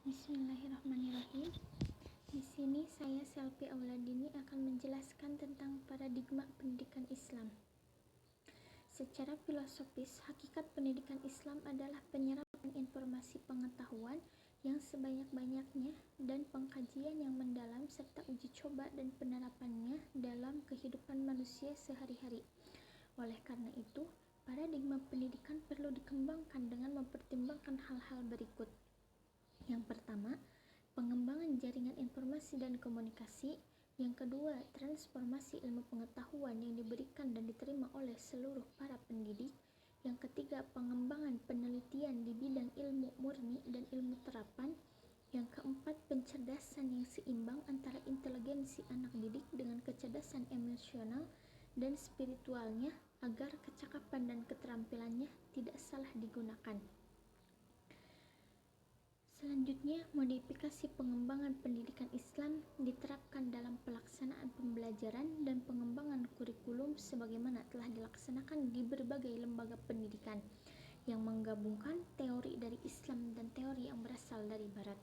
Bismillahirrahmanirrahim. Di sini saya Selvi Auladini akan menjelaskan tentang paradigma pendidikan Islam. Secara filosofis, hakikat pendidikan Islam adalah penyerapan informasi pengetahuan yang sebanyak-banyaknya dan pengkajian yang mendalam serta uji coba dan penerapannya dalam kehidupan manusia sehari-hari. Oleh karena itu, paradigma pendidikan perlu dikembangkan dengan mempertimbangkan hal-hal berikut. Yang pertama, pengembangan jaringan informasi dan komunikasi. Yang kedua, transformasi ilmu pengetahuan yang diberikan dan diterima oleh seluruh para pendidik. Yang ketiga, pengembangan penelitian di bidang ilmu murni dan ilmu terapan. Yang keempat, pencerdasan yang seimbang antara inteligensi anak didik dengan kecerdasan emosional dan spiritualnya agar kecakapan dan keterampilannya tidak salah digunakan. Selanjutnya, modifikasi pengembangan pendidikan Islam diterapkan dalam pelaksanaan pembelajaran dan pengembangan kurikulum sebagaimana telah dilaksanakan di berbagai lembaga pendidikan yang menggabungkan teori dari Islam dan teori yang berasal dari Barat.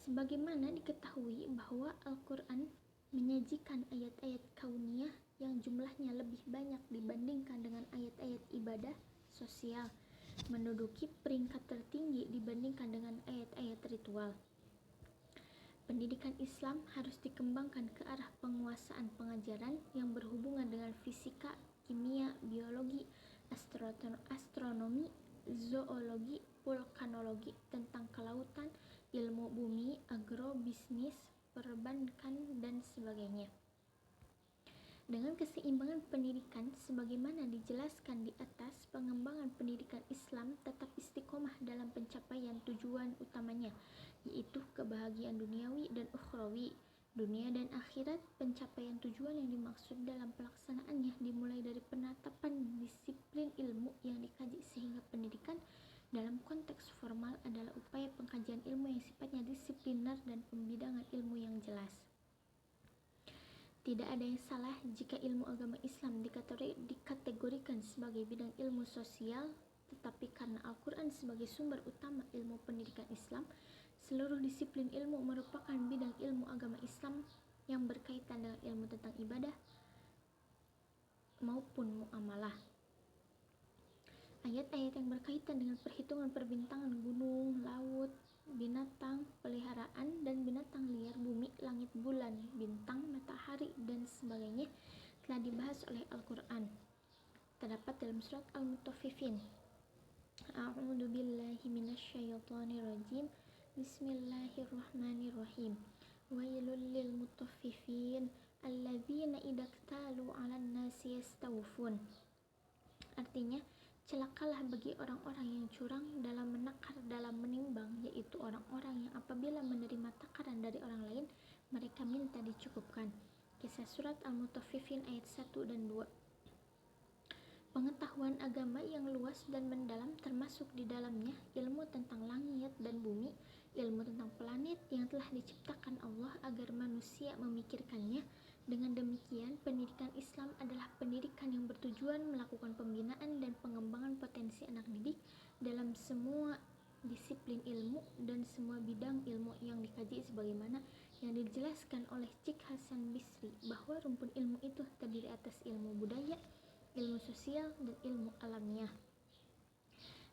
Sebagaimana diketahui bahwa Al-Quran menyajikan ayat-ayat kauniyah yang jumlahnya lebih banyak dibandingkan dengan ayat-ayat ibadah sosial, menduduki peringkat tertinggi dibandingkan dengan ayat-ayat ritual. Pendidikan Islam harus dikembangkan ke arah penguasaan pengajaran yang berhubungan dengan fisika, kimia, biologi, astronomi, zoologi, vulkanologi, tentang kelautan, ilmu bumi, agrobisnis, perbankan, dan sebagainya. Dengan keseimbangan pendidikan sebagaimana dijelaskan di atas, pengembangan pendidikan Islam tetap istiqomah dalam pencapaian tujuan utamanya, yaitu kebahagiaan duniawi dan ukhrawi. Dunia dan akhirat, pencapaian tujuan yang dimaksud dalam pelaksanaannya dimulai dari penetapan disiplin ilmu yang dikaji sehingga pendidikan dalam konteks formal adalah upaya pengkajian ilmu yang sifatnya disipliner dan pembidangan ilmu yang jelas. Tidak ada yang salah jika ilmu agama Islam dikategorikan sebagai bidang ilmu sosial, tetapi karena Al-Quran sebagai sumber utama ilmu pendidikan Islam, seluruh disiplin ilmu merupakan bidang ilmu agama Islam yang berkaitan dengan ilmu tentang ibadah maupun muamalah. Ayat-ayat yang berkaitan dengan perhitungan perbintangan gunung, laut, binatang, peliharaan, dan binatang liar, bumi, langit, bulan, bintang, matahari, dan sebagainya telah dibahas oleh Al-Quran. Terdapat dalam surat Al-Mutaffifin. A'udzu billahi minasyaitonir rajim. Bismillahirrahmanirrahim. Wailul lil mutaffifin alladzina idza iktalu 'alan nasi yastawfun. Artinya, celakalah bagi orang-orang yang curang dalam menakar dalam menimbang, yaitu orang-orang yang apabila menerima takaran dari orang lain, mereka minta dicukupkan. Kisah surat Al-Mutaffifin ayat 1 dan 2. Pengetahuan agama yang luas dan mendalam termasuk di dalamnya ilmu tentang langit dan bumi, ilmu tentang planet yang telah diciptakan Allah agar manusia memikirkannya. Dengan demikian, pendidikan Islam adalah pendidikan yang bertujuan melakukan pembinaan dan pengembangan potensi anak didik dalam semua disiplin ilmu dan semua bidang ilmu yang dikaji sebagaimana yang dijelaskan oleh Cik Hasan Bisri bahwa rumpun ilmu itu terdiri atas ilmu budaya, ilmu sosial, dan ilmu alamiah.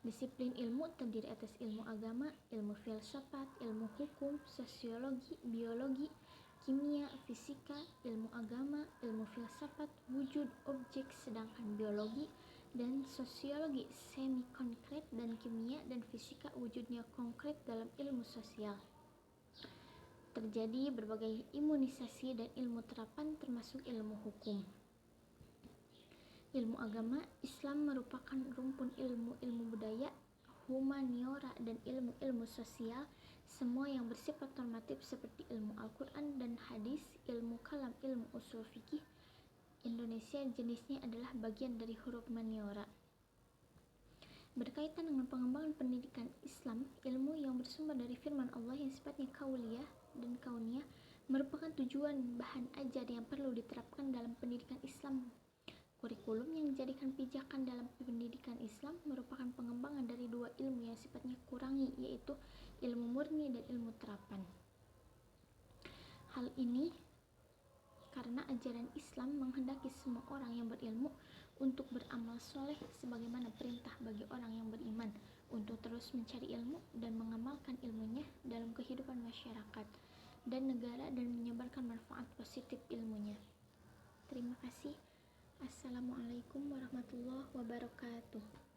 Disiplin ilmu terdiri atas ilmu agama, ilmu filsafat, ilmu hukum, sosiologi, biologi, kimia, fisika, ilmu agama, ilmu filsafat, wujud objek, sedangkan biologi dan sosiologi semi konkret, dan kimia dan fisika wujudnya konkret dalam ilmu sosial. Terjadi berbagai imunisasi dan ilmu terapan termasuk ilmu hukum. Ilmu agama Islam merupakan rumpun ilmu budaya, humaniora, dan ilmu sosial, semua yang bersifat normatif seperti ilmu Al-Quran dan hadis, ilmu kalam, ilmu usul fikih. Indonesia jenisnya adalah bagian dari huruf maniora. Berkaitan dengan pengembangan pendidikan Islam, ilmu yang bersumber dari firman Allah yang sifatnya kauliyah dan kauniyah merupakan tujuan bahan ajar yang perlu diterapkan dalam pendidikan Islam. Kurikulum yang dijadikan pijakan dalam pendidikan Islam merupakan pengembangan dari dua ilmu yang sifatnya kurangi, yaitu ilmu murni dan ilmu terapan. Hal ini karena ajaran Islam menghendaki semua orang yang berilmu untuk beramal soleh sebagaimana perintah bagi orang yang beriman untuk terus mencari ilmu dan mengamalkan ilmunya dalam kehidupan masyarakat dan negara dan menyebarkan manfaat positif ilmunya. Terima kasih. Assalamualaikum warahmatullahi wabarakatuh.